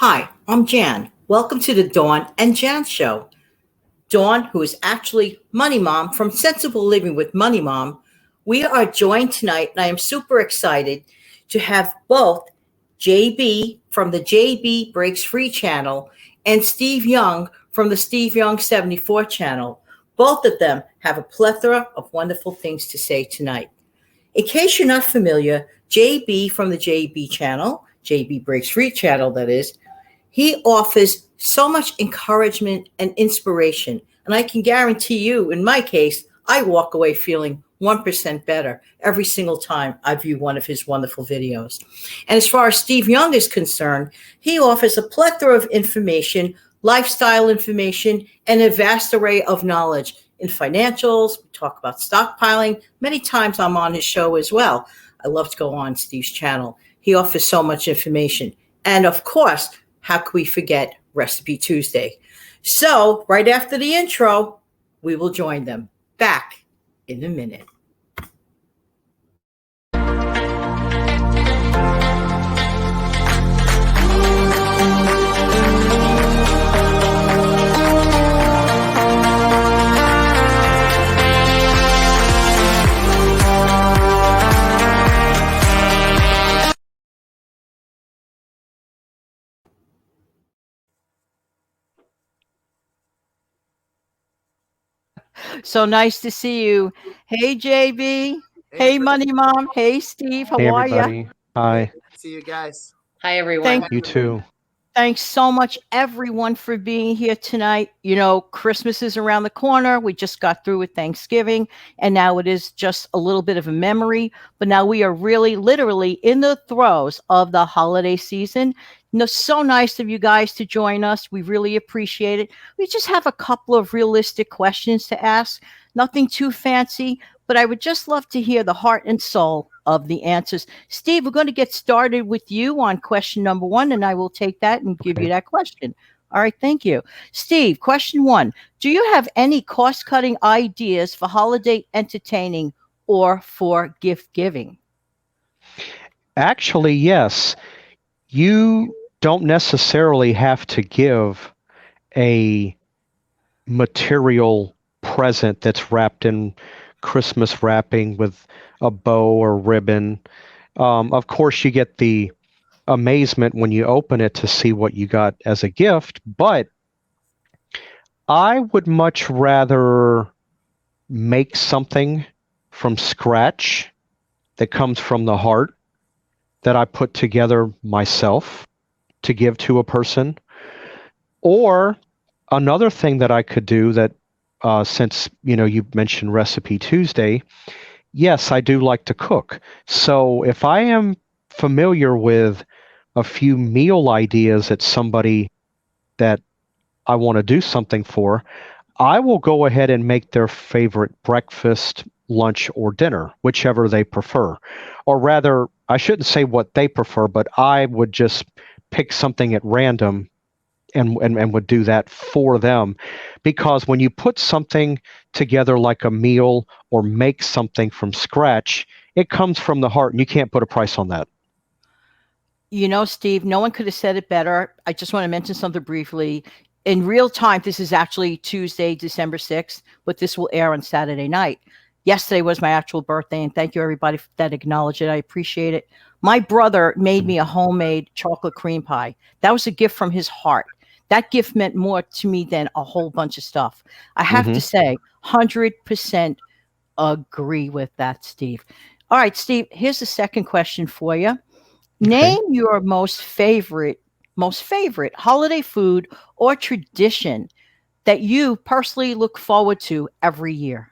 Hi, I'm Jan. Welcome to the Dawn and Jan Show. Dawn, who is actually Money Mom from Sensible Living with Money Mom, we are joined tonight, and I am super excited to have both JB from the JB Breaks Free channel and Steve Young from the Young74 channel. Both of them have a plethora of wonderful things to say tonight. In case you're not familiar, JB from the JB channel, JB Breaks Free channel, that is, he offers so much encouragement and inspiration. And I can guarantee you, in my case, I walk away feeling 1% better every single time I view one of his wonderful videos. And as far as Steve Young is concerned, he offers a plethora of information, lifestyle information, and a vast array of knowledge in financials. We talk about stockpiling. Many times I'm on his show as well. I love to go on Steve's channel. He offers so much information. And of course, how could we forget Recipe Tuesday? So right after the intro, we will join them. Back in a minute. So nice to see you. Hey, JB. Hey, Money Mom. Hey, Steve. How Hey, are you? everybody. Hi. See you guys. Hi, everyone. You too. Thanks so much, everyone, for being here tonight. You know, Christmas is around the corner. We just got through with Thanksgiving, and now it is just a little bit of a memory. But now we are really, literally in the throes of the holiday season. So nice of you guys to join us. We really appreciate it. We just have a couple of realistic questions to ask. Nothing too fancy, but I would just love to hear the heart and soul of the answers. Steve, we're going to get started with you on question number one, and I will take that and give you that question. All right, thank you. Steve, question one. Do you have any cost-cutting ideas for holiday entertaining or for gift giving? Actually, yes. You don't necessarily have to give a material present that's wrapped in Christmas wrapping with a bow or ribbon. Of course, you get the amazement when you open it to see what you got as a gift, but I would much rather make something from scratch that comes from the heart that I put together myself to give to a person. Or another thing that I could do that since you mentioned Recipe Tuesday, yes, I do like to cook. So if I am familiar with a few meal ideas at somebody that I want to do something for, I will go ahead and make their favorite breakfast, lunch, or dinner, whichever they prefer. Or rather, I shouldn't say what they prefer, but I would just pick something at random and would do that for them. Because when you put something together like a meal or make something from scratch, it comes from the heart, and you can't put a price on that. You know, Steve, no one could have said it better. I just want to mention something briefly. In real time, this is actually Tuesday, December 6th, but this will air on Saturday night. Yesterday was my actual birthday, and thank you, everybody, that acknowledged it. I appreciate it. My brother made me a homemade chocolate cream pie. That was a gift from his heart. That gift meant more to me than a whole bunch of stuff. I have to say, 100% agree with that, Steve. All right, Steve, here's the second question for you. Name your most favorite holiday food or tradition that you personally look forward to every year.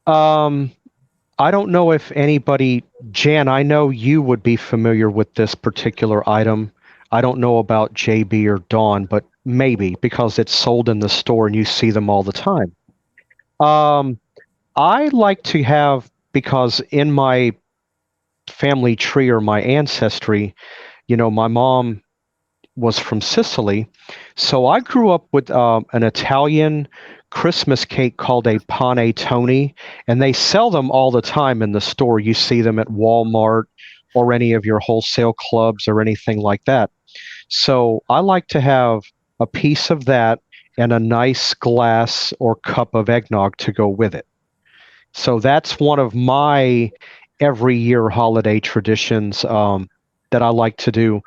I don't know if anybody, Jan, I know you would be familiar with this particular item. I don't know about JB or Dawn, but maybe because it's sold in the store and you see them all the time. I like to have, because in my family tree or my ancestry, my mom was from Sicily. So I grew up with an Italian Christmas cake called a panettone, and they sell them all the time in the store. You see them at Walmart or any of your wholesale clubs or anything like that. So I like to have a piece of that and a nice glass or cup of eggnog to go with it. So that's one of my every year holiday traditions that I like to do.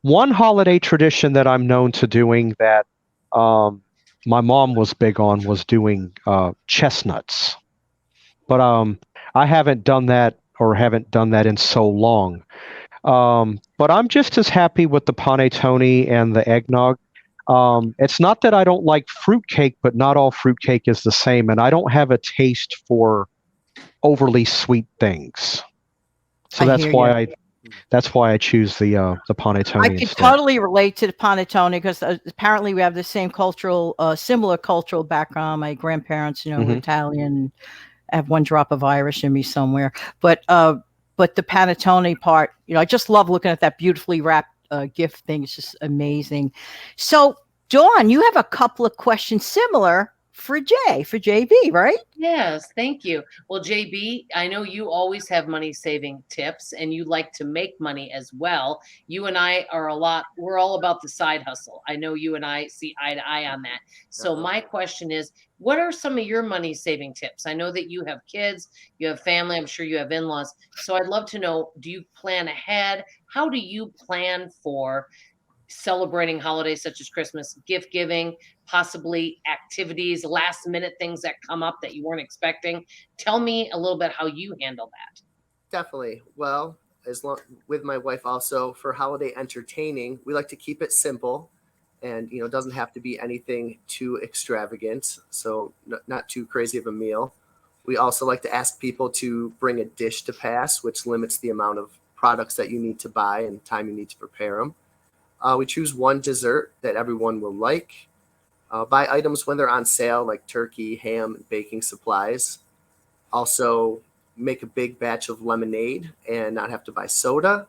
One holiday tradition that I'm known to doing that um, my mom was big on was doing chestnuts. But I haven't done that or haven't done that in so long. But I'm just as happy with the panettone and the eggnog. It's not that I don't like fruitcake, but not all fruitcake is the same, and I don't have a taste for overly sweet things. So I hear you. that's why I choose the panettone I could instead. totally relate to the panettone because apparently we have the same similar cultural background. My grandparents, were Hmm. Italian. I have one drop of Irish in me somewhere, but the panettone part, I just love looking at that beautifully wrapped gift thing. It's just amazing. So, Dawn, you have a couple of questions similar for JB, right? Yes, thank you. Well, JB, I know you always have money saving tips and you like to make money as well. You and I we're all about the side hustle. I know you and I see eye to eye on that. So, my question is, what are some of your money saving tips? I know that you have kids, you have family, I'm sure you have in laws. So, I'd love to know, do you plan ahead? How do you plan for celebrating holidays such as Christmas, gift giving, possibly activities, last minute things that come up that you weren't expecting? Tell me a little bit how you handle that. Definitely. Well, as long with my wife also for holiday entertaining, we like to keep it simple, and it doesn't have to be anything too extravagant, so not too crazy of a meal. We also like to ask people to bring a dish to pass, which limits the amount of products that you need to buy and time you need to prepare them. We choose one dessert that everyone will like. Buy items when they're on sale, like turkey, ham, and baking supplies. Also, make a big batch of lemonade and not have to buy soda.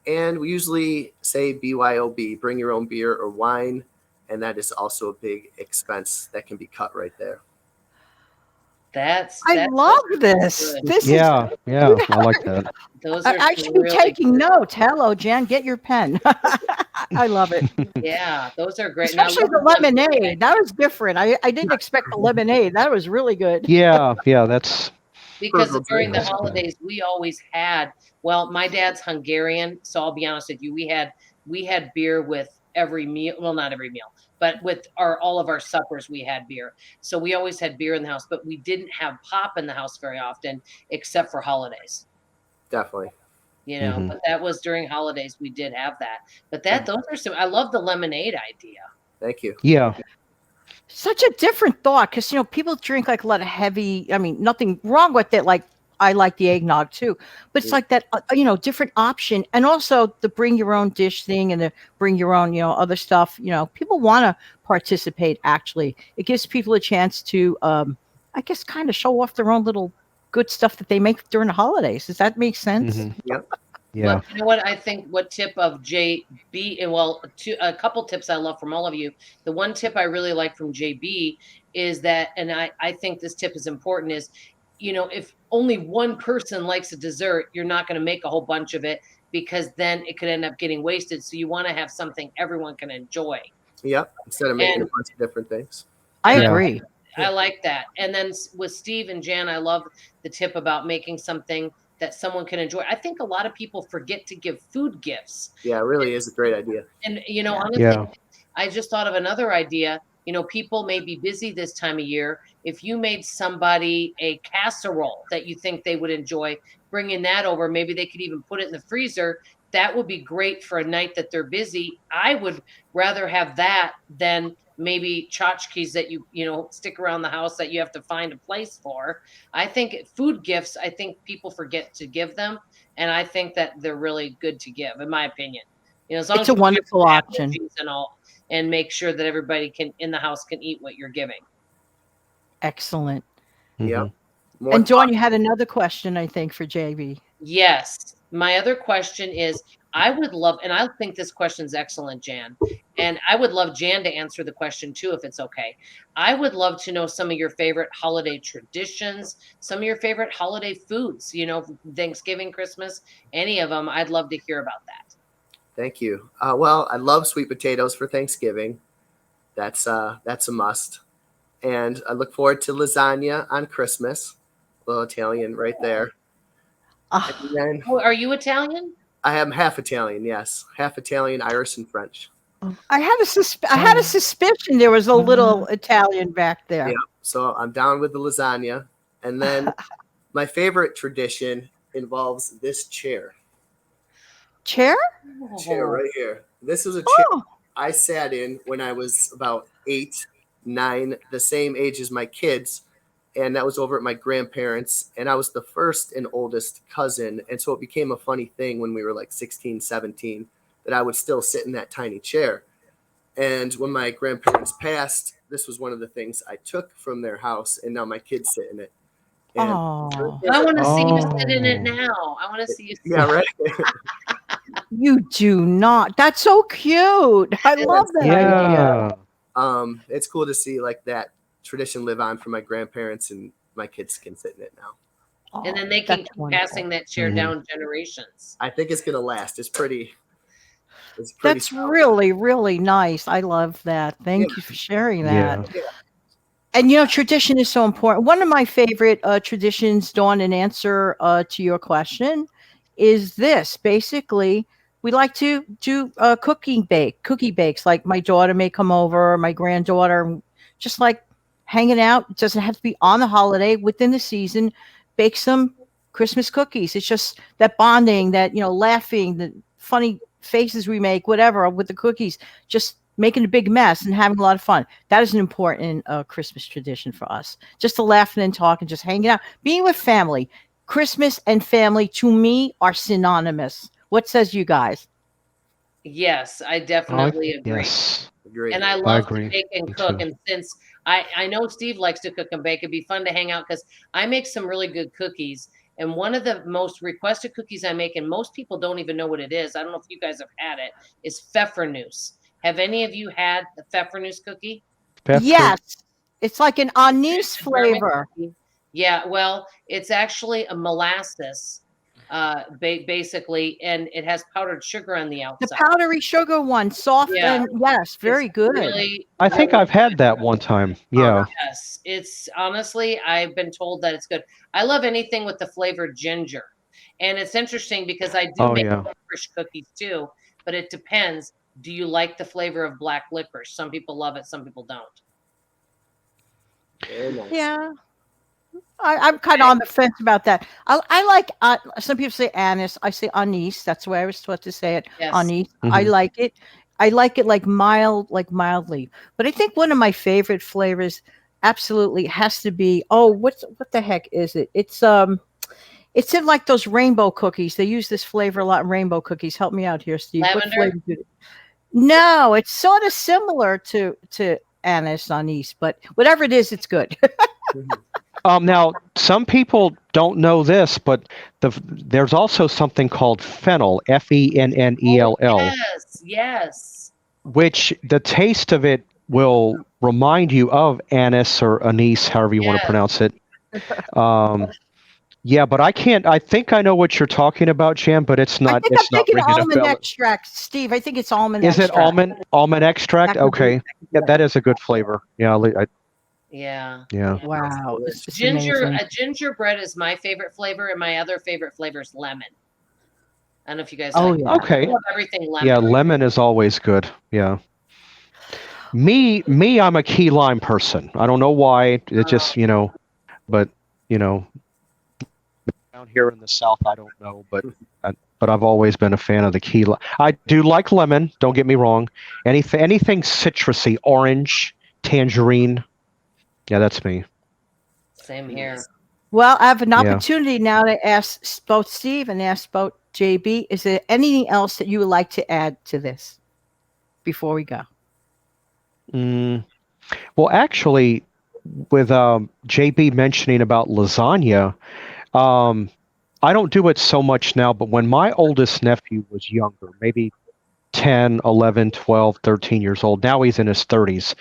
And we usually say BYOB, bring your own beer or wine. And that is also a big expense that can be cut right there. That's I that's love this. good. This is Yeah, I like that. Those are I some should be really taking good. notes. Hello, Jan, get your pen. I love it. Yeah, those are great. And I Especially love the the lemonade. That was different. I didn't expect the lemonade. That was really good. Yeah, that's because Frugal during drink. the that's good. holidays we always had, well, my dad's Hungarian, so I'll be honest with you, we had beer with every meal, well, not every meal, but with our all of our suppers we had beer. So we always had beer in the house, but we didn't have pop in the house very often except for holidays. Definitely. Hmm. But that was during holidays we did have that. But And those are some, I love the lemonade idea. thank you. Yeah. Such a different thought because people drink like a lot of heavy. I mean, nothing wrong with it. Like I like the eggnog too, but it's like that. Different option, and also the bring your own dish thing and the bring your own other stuff. People want to participate. Actually, it gives people a chance to, I guess, kind of show off their own little good stuff that they make during the holidays. Does that make sense? Hmm. Yep. Yeah. But you know what? I think what tip of JB, and well, a couple tips I love from all of you. The one tip I really like from JB is that, and I think this tip is important, is, if only one person likes a dessert, you're not going to make a whole bunch of it because then it could end up getting wasted. So you want to have something everyone can enjoy. Yep. Instead of making a And bunch of different things. I and Yeah. agree. I like that. And then with Steve and Jan, I love the tip about making something that someone can enjoy. I think a lot of people forget to give food gifts. Yeah, it really is a great idea. And, Yeah. honestly, Yeah. I just thought of another idea. People may be busy this time of year. If you made somebody a casserole that you think they would enjoy, bringing that over, maybe they could even put it in the freezer. That would be great for a night that they're busy. I would rather have that than maybe tchotchkes that stick around the house that you have to find a place for. I think food gifts, I think people forget to give them, and I think that they're really good to give, in my opinion. As long It's as a you give wonderful some option. allergies and all, and make sure that everybody in the house can eat what you're giving. Excellent. Yep. Hmm. More And Dawn, thought. you had another question, I think, for JB. Yes. My other question is, I would love, and I think this question is excellent, Jan, and I would love Jan to answer the question too, if it's okay. I would love to know some of your favorite holiday traditions, some of your favorite holiday foods, Thanksgiving, Christmas, any of them. I'd love to hear about that. Thank you. Well, I love sweet potatoes for Thanksgiving. That's a must. And I look forward to lasagna on Christmas. A little Italian right there. Ah, And then Oh, are you Italian? I am half Italian, yes. Half Italian, Irish, and French. I had a suspicion there was a little Italian back there. Yeah. So I'm down with the lasagna. And then my favorite tradition involves this chair. Chair? Chair right here. This is a chair Oh, I sat in when I was about 8, 9, the same age as my kids. And that was over at my grandparents. And I was the first and oldest cousin. And so it became a funny thing when we were like 16, 17, that I would still sit in that tiny chair. And when my grandparents passed, this was one of the things I took from their house. And now my kids sit in it. And oh, I want to see you Oh. sit in it now. I want to see you. Sit. yeah, right. you do not. That's so cute. I love that idea. Yeah. It's cool to see like that tradition live on for my grandparents, and my kids can sit in it now. And then they Oh, can that's keep wonderful. passing that chair Mhm. down generations. I think it's gonna last. It's pretty. That's solid. really, really nice. I love that. Thank you for sharing that. Yeah. And tradition is so important. One of my favorite traditions, Dawn, in answer to your question, is this. Basically, we like to do cookie bakes. Like my daughter may come over, my granddaughter, just like hanging out. It doesn't have to be on the holiday, within the season. Bake some Christmas cookies. It's just that bonding, that laughing, the funny faces we make, whatever, with the cookies. Just making a big mess and having a lot of fun. That is an important Christmas tradition for us. Just to laugh and talk and just hanging out, being with family. Christmas and family, to me, are synonymous. What says you guys? Yes, I definitely agree. Yes. Great. And I love to agree. bake and Me cook. too. And since I know Steve likes to cook and bake, it'd be fun to hang out because I make some really good cookies. And one of the most requested cookies I make, and most people don't even know what it is, I don't know if you guys have had it, is pfeffernusse. Have any of you had the pfeffernusse cookie? Pepper. Yes. It's like an anise It's a German flavor. cookie. Yeah, well, it's actually a molasses, basically, and it has powdered sugar on the The outside. powdery sugar one, soft Yeah. and yes, very It's good. Really, I think really I've had that one time. Yeah. Yes, it's honestly, I've been told that it's good. I love anything with the flavor ginger. And it's interesting because I do Oh, make yeah. licorice cookies too, but it depends. Do you like the flavor of black licorice? Some people love it, some people don't. Very nice. Yeah. I'm kind of on the fence about that. I like, some people say anise. I say anise. That's the way I was taught to say it. Yes. Anise. I Mhm. like it. I like it like mildly. But I think one of my favorite flavors absolutely has to be, what the heck is it? It's in like those rainbow cookies. They use this flavor a lot in rainbow cookies. Help me out here, Steve. What Lavender? flavor is it? No, it's sort of similar to anise, but whatever it is, it's good. Now, some people don't know this, but there's also something called fennel, Fennell, Yes. which the taste of it will remind you of anise or anise, however you want to Yes. pronounce it. Yeah, but I can't. I think I know what you're talking about, Jan, but it's I not. think I'm It's not thinking ringing a almond bell. extract, Steve. I think it's almond Is it extract. almond extract? That would be- Okay, yeah, that is a good flavor. Yeah, Yeah. yeah. Wow, it's Ginger, amazing. gingerbread is my favorite flavor, and my other favorite flavor is lemon. I don't know if you guys Oh, like yeah. I Okay. love everything lemon. Yeah, lemon is always good. Yeah. Me, I'm a key lime person. I don't know why. It just, but down here in the South, I don't know, but I've always been a fan of the key lime. I do like lemon. Don't get me wrong. Anything citrusy, orange, tangerine. Yeah, that's me. Same here. Well, I have an Yeah. opportunity now to ask both Steve and ask both JB. Is there anything else that you would like to add to this before we go? Well, actually, with JB mentioning about lasagna, I don't do it so much now, but when my oldest nephew was younger, maybe 10, 11, 12, 13 years old, now he's in his 30s.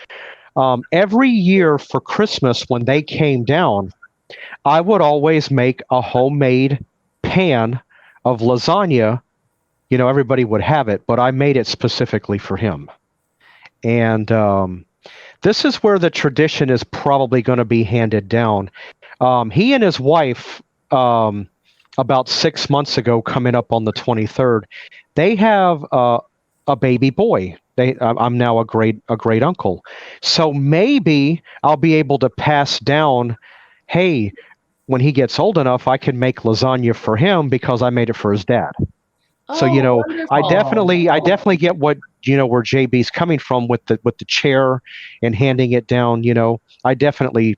Every year for Christmas, when they came down, I would always make a homemade pan of lasagna everybody would have it, but I made it specifically for him. And this is where the tradition is probably going to be handed down. He and his wife, about 6 months ago, coming up on the 23rd, they have a baby boy. I'm now a great uncle. So maybe I'll be able to pass down, hey, when he gets old enough, I can make lasagna for him because I made it for his dad. So I definitely get what where JB's coming from with the chair and handing it down. I definitely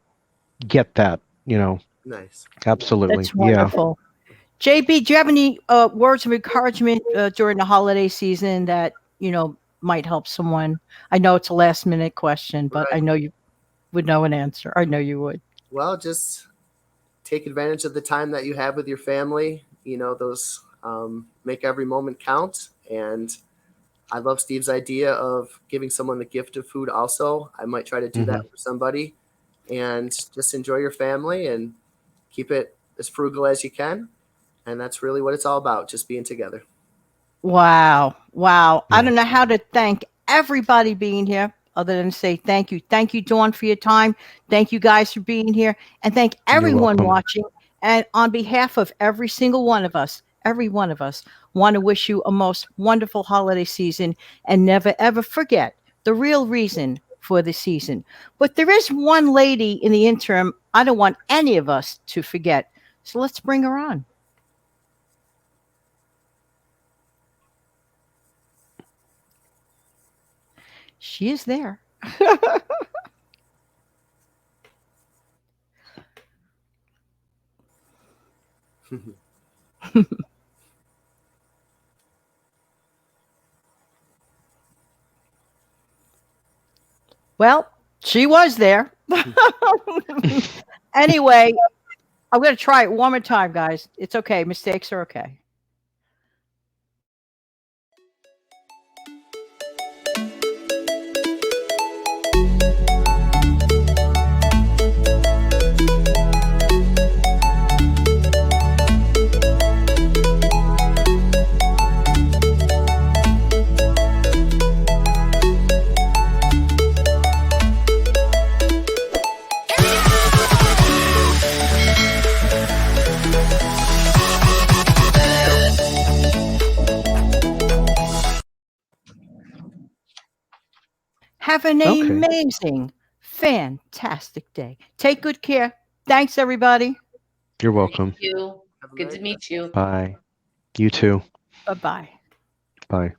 get that. Nice. Absolutely. That's wonderful. JB, do you have any words of encouragement during the holiday season that might help someone? I know it's a last minute question, but Right. I know you would know an answer. I know you would. Well, just take advantage of the time that you have with your family. Those make every moment count. And I love Steve's idea of giving someone the gift of food also. I might try to do that for somebody, and just enjoy your family and keep it as frugal as you can. And that's really what it's all about, just being together. Wow. Yeah. I don't know how to thank everybody being here other than say thank you. Thank you, Dawn, for your time. Thank you guys for being here. And thank everyone watching. And on behalf of every single one of us, want to wish you a most wonderful holiday season, and never, ever forget the real reason for the season. But there is one lady in the interim I don't want any of us to forget. So let's bring her on. She is there. Well, she was there. Anyway, I'm going to try it one more time, guys. It's okay. Mistakes are okay. Have an amazing, fantastic day. Take good care. Thanks, everybody. You're welcome. Thank you. Good to meet you. Bye. You too. Bye-bye. Bye.